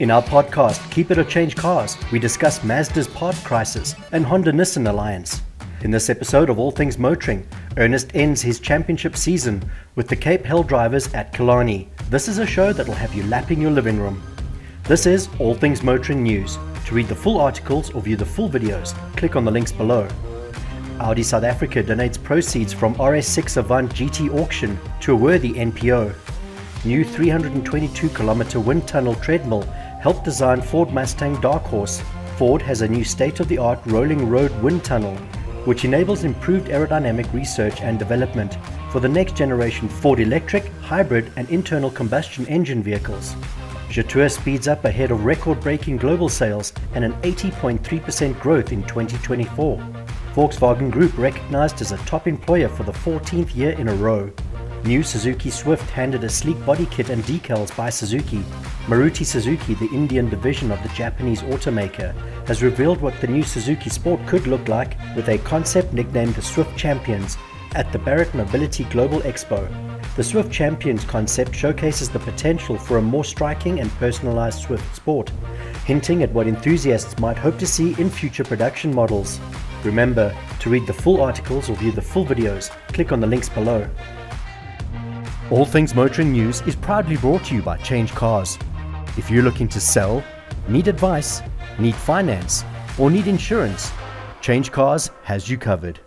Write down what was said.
In our podcast, Keep It or Change Cars, we discuss Mazda's part crisis and Honda-Nissan alliance. In this episode of All Things Motoring, Ernest ends his championship season with the Cape Hell drivers at Killarney. This is a show that will have you lapping your living room. This is All Things Motoring News. To read the full articles or view the full videos, click on the links below. Audi South Africa donates proceeds from RS6 Avant GT auction to a worthy NPO. New 322-kilometer wind tunnel treadmill helped design Ford Mustang Dark Horse. Ford has a new state-of-the-art rolling road wind tunnel, which enables improved aerodynamic research and development for the next generation Ford electric, hybrid and internal combustion engine vehicles. Jetour speeds up ahead of record-breaking global sales and an 80.3% growth in 2024. Volkswagen Group recognized as a top employer for the 14th year in a row. New Suzuki Swift handed a sleek body kit and decals by Suzuki. Maruti Suzuki, the Indian division of the Japanese automaker, has revealed what the new Suzuki Sport could look like with a concept nicknamed the Swift Champions at the Barrett Mobility Global Expo. The Swift Champions concept showcases the potential for a more striking and personalized Swift Sport, hinting at what enthusiasts might hope to see in future production models. Remember, to read the full articles or view the full videos, click on the links below. All Things Motoring News is proudly brought to you by CHANGECARS. If you're looking to sell, need advice, need finance, or need insurance, CHANGECARS has you covered.